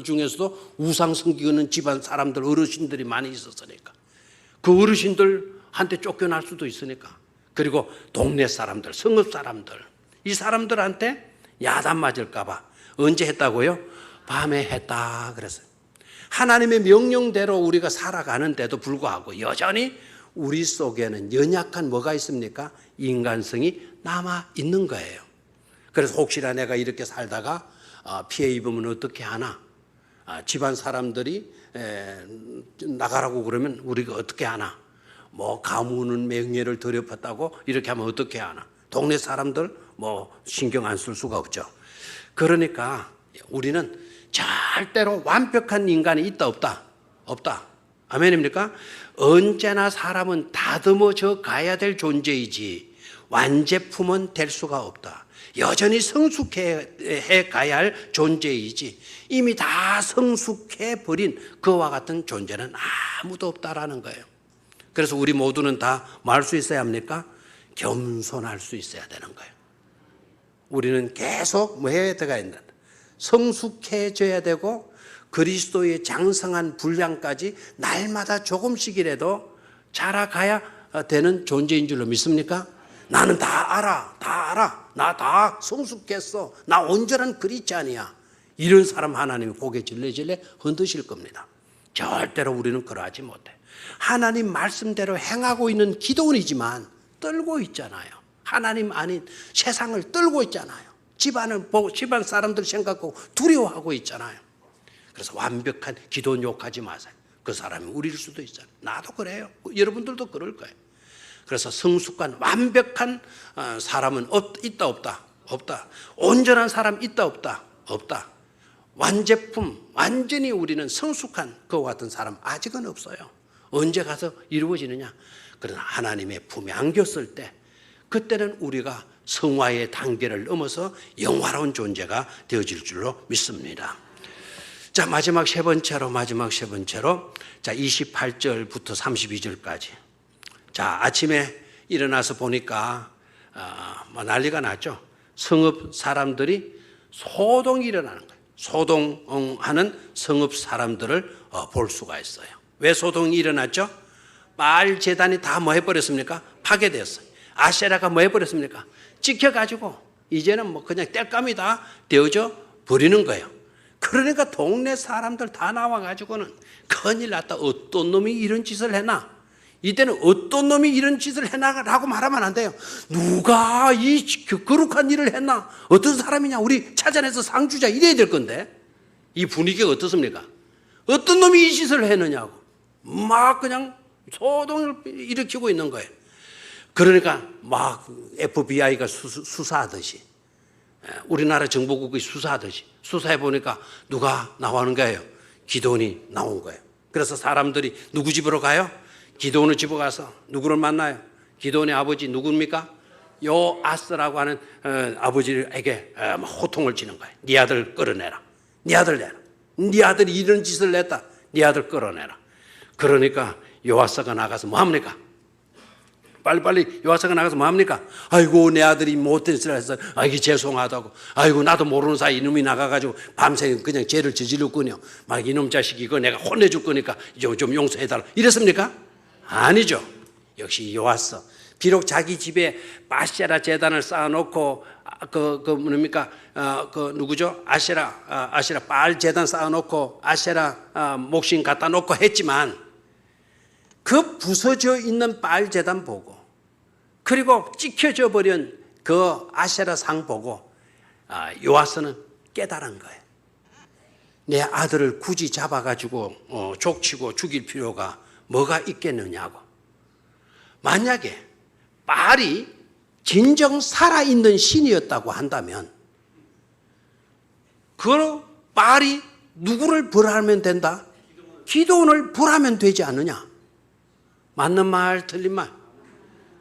Speaker 1: 중에서도 우상 섬기는 집안 사람들, 어르신들이 많이 있었으니까. 그 어르신들한테 쫓겨날 수도 있으니까. 그리고 동네 사람들, 성읍 사람들, 이 사람들한테 야단 맞을까봐 언제 했다고요? 밤에 했다 그랬어요. 하나님의 명령대로 우리가 살아가는데도 불구하고 여전히 우리 속에는 연약한 뭐가 있습니까? 인간성이 남아 있는 거예요. 그래서 혹시나 내가 이렇게 살다가 피해 입으면 어떻게 하나? 집안 사람들이 나가라고 그러면 우리가 어떻게 하나? 뭐 가문은 명예를 더럽혔다고 이렇게 하면 어떻게 하나? 동네 사람들 뭐 신경 안 쓸 수가 없죠. 그러니까 우리는 절대로 완벽한 인간이 있다 없다? 없다. 아멘입니까? 언제나 사람은 다듬어져 가야 될 존재이지 완제품은 될 수가 없다. 여전히 성숙해 가야 할 존재이지 이미 다 성숙해 버린 그와 같은 존재는 아무도 없다라는 거예요. 그래서 우리 모두는 다 뭐 할 수 있어야 합니까? 겸손할 수 있어야 되는 거예요. 우리는 계속 뭐 해야 된다? 성숙해져야 되고 그리스도의 장성한 분량까지 날마다 조금씩이라도 자라가야 되는 존재인 줄로 믿습니까? 나는 다 알아. 나 다 성숙했어. 나 온전한 그리스도인이야. 이런 사람 하나님이 고개 질레질레 흔드실 겁니다. 절대로 우리는 그러하지 못해. 하나님 말씀대로 행하고 있는 기도원이지만 떨고 있잖아요. 하나님 아닌 세상을 떨고 있잖아요. 집안을 보고 집안 사람들 생각하고 두려워하고 있잖아요. 그래서 완벽한 기도원 욕하지 마세요. 그 사람이 우리일 수도 있잖아요. 나도 그래요. 여러분들도 그럴 거예요. 그래서 성숙한 완벽한 사람은 있다 없다? 없다. 온전한 사람 있다 없다? 없다. 완제품 완전히 우리는 성숙한 그와 같은 사람 아직은 없어요. 언제 가서 이루어지느냐? 그러나 하나님의 품에 안겼을 때 그때는 우리가 성화의 단계를 넘어서 영화로운 존재가 되어질 줄로 믿습니다. 자, 마지막 세 번째로 자, 28절부터 32절까지. 자, 아침에 일어나서 보니까 뭐 난리가 났죠. 성읍 사람들이 소동이 일어나는 거예요. 소동하는 성읍 사람들을 볼 수가 있어요. 왜 소동이 일어났죠? 바알 제단이 다 뭐 해버렸습니까? 파괴되었어요. 아세라가 뭐 해버렸습니까? 찍혀가지고 이제는 뭐 그냥 땔감이 다 되어져 버리는 거예요. 그러니까 동네 사람들 다 나와가지고는 큰일 났다. 어떤 놈이 이런 짓을 했나? 이때는 어떤 놈이 이런 짓을 했나라고 말하면 안 돼요. 누가 이 거룩한 일을 했나? 어떤 사람이냐? 우리 찾아내서 상 주자 이래야 될 건데 이 분위기가 어떻습니까? 어떤 놈이 이 짓을 했느냐고 막 그냥 소동을 일으키고 있는 거예요. 그러니까 막 FBI가 수사하듯이 우리나라 정보국이 수사하듯이 수사해 보니까 누가 나오는 거예요? 기도원이 나온 거예요. 그래서 사람들이 누구 집으로 가요? 기도원의 집으로 가서 누구를 만나요? 기도원의 아버지 누굽니까? 요아스라고 하는 아버지에게 호통을 치는 거예요. 네 아들 끌어내라. 네 아들 내라. 네 아들이 이런 짓을 냈다. 네 아들 끌어내라. 그러니까 요아스가 나가서 뭐 합니까? 빨리빨리 요아스가 나가서 뭐 합니까? 아이고 내 아들이 못된 짓을 했어. 아이고 죄송하다고. 아이고 나도 모르는 사이 이놈이 나가가지고 밤새 그냥 죄를 저질렀군요. 막 이놈 자식이 이거 내가 혼내줄 거니까 좀 용서해달라. 이랬습니까? 아니죠. 역시 요아스. 비록 자기 집에 바세라 제단을 쌓아놓고 뭡니까? 누구죠? 아세라 바알 제단 쌓아놓고 아세라 목신 갖다 놓고 했지만 그 부서져 있는 바알 제단 보고 그리고 찍혀져 버린 그 아세라 상 보고 요아스는 깨달은 거예요. 내 아들을 굳이 잡아가지고 족치고 죽일 필요가 뭐가 있겠느냐고. 만약에 바알이 진정 살아있는 신이었다고 한다면 그 바알이 누구를 벌하면 된다? 기도원을 벌하면 되지 않느냐? 맞는 말 틀린 말.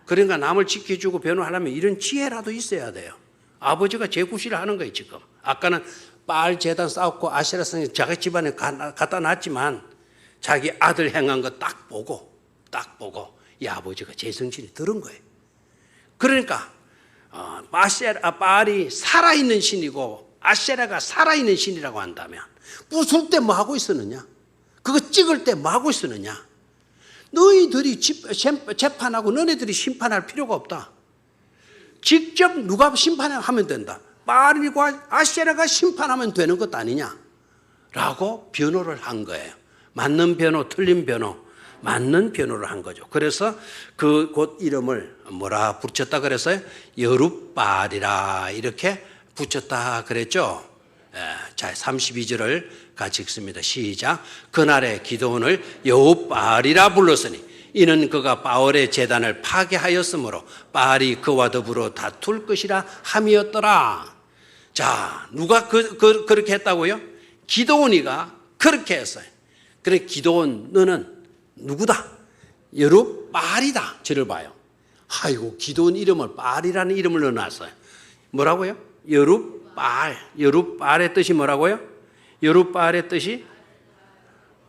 Speaker 1: 그러니까 남을 지켜주고 변호하려면 이런 지혜라도 있어야 돼요. 아버지가 제구실을 하는 거예요 지금. 아까는 바알 제단 쌓고 아세라 성에 자기 집안에 갖다 놨지만 자기 아들 행한 거 딱 보고 이 아버지가 제정신이 들은 거예요. 그러니까 바알이 살아있는 신이고 아세라가 살아있는 신이라고 한다면 부술 때 뭐 하고 있었느냐? 그거 찍을 때 뭐 하고 있었느냐? 너희들이 재판하고 너희들이 심판할 필요가 없다. 직접 누가 심판하면 된다. 바알과 아세라가 심판하면 되는 것 아니냐? 라고 변호를 한 거예요. 맞는 변호, 틀린 변호. 맞는 변호를 한 거죠. 그래서 그 곳 이름을 뭐라 붙였다 그랬어요? 여룻바알이라 이렇게 붙였다 그랬죠. 자, 32절을 같이 읽습니다. 시작. 그날에 기드온을 여룻바알이라 불렀으니 이는 그가 바알의 제단을 파괴하였으므로 바알이 그와 더불어 다툴 것이라 함이었더라. 자, 누가 그렇게 했다고요? 기드온이가 그렇게 했어요. 그래, 기드온 너는 누구다? 여룻바알이다. 저를 봐요. 아이고, 기드온 이름을 바알이라는 이름을 넣어놨어요. 뭐라고요? 여룻바알. 여룻바알의 뜻이 뭐라고요? 여룻바알의 뜻이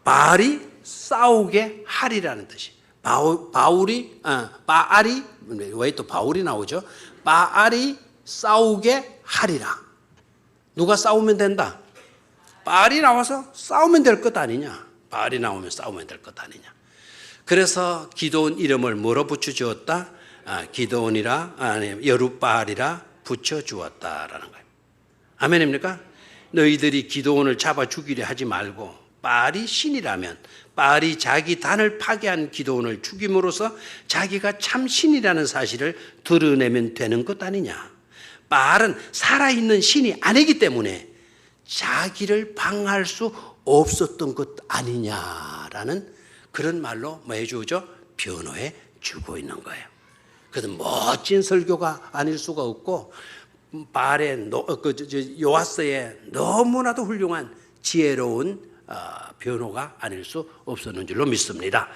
Speaker 1: 바알이 싸우게 하리라는 뜻이. 바알이 왜 또 바울이 나오죠? 바알이 싸우게 하리라. 누가 싸우면 된다? 바알이 나와서 싸우면 될 것 아니냐? 바알이 나오면 싸우면 될 것 아니냐? 그래서 기드온 이름을 뭐로 붙여주었다? 기드온이라, 여룻바알이라 붙여주었다라는 거예요. 아멘입니까? 너희들이 기드온을 잡아 죽이려 하지 말고 바알이 신이라면 바알이 자기 단을 파괴한 기드온을 죽임으로써 자기가 참 신이라는 사실을 드러내면 되는 것 아니냐? 바알은 살아있는 신이 아니기 때문에 자기를 방할 수 없었던 것 아니냐라는 그런 말로 뭐 해주죠? 변호해 주고 있는 거예요. 그래서 멋진 설교가 아닐 수가 없고 바알의 요아스의 너무나도 훌륭한 지혜로운 변호가 아닐 수 없었는 줄로 믿습니다.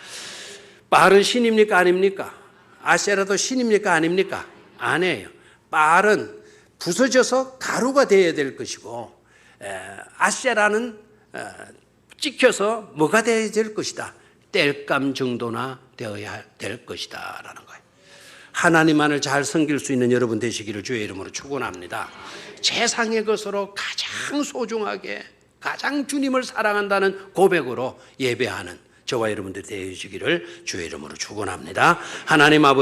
Speaker 1: 바알은 신입니까 아닙니까? 아세라도 신입니까 아닙니까? 아니에요. 바알은 부서져서 가루가 되어야 될 것이고 아세라는 찍혀서 뭐가 되어야 될 것이다. 땔감 정도나 되어야 될 것이다 라는 거예요. 하나님만을 잘 섬길 수 있는 여러분 되시기를 주의 이름으로 축원합니다. 세상의 것으로 가장 소중하게 가장 주님을 사랑한다는 고백으로 예배하는 저와 여러분들이 되시기를 주의 이름으로 축원합니다. 하나님 아버지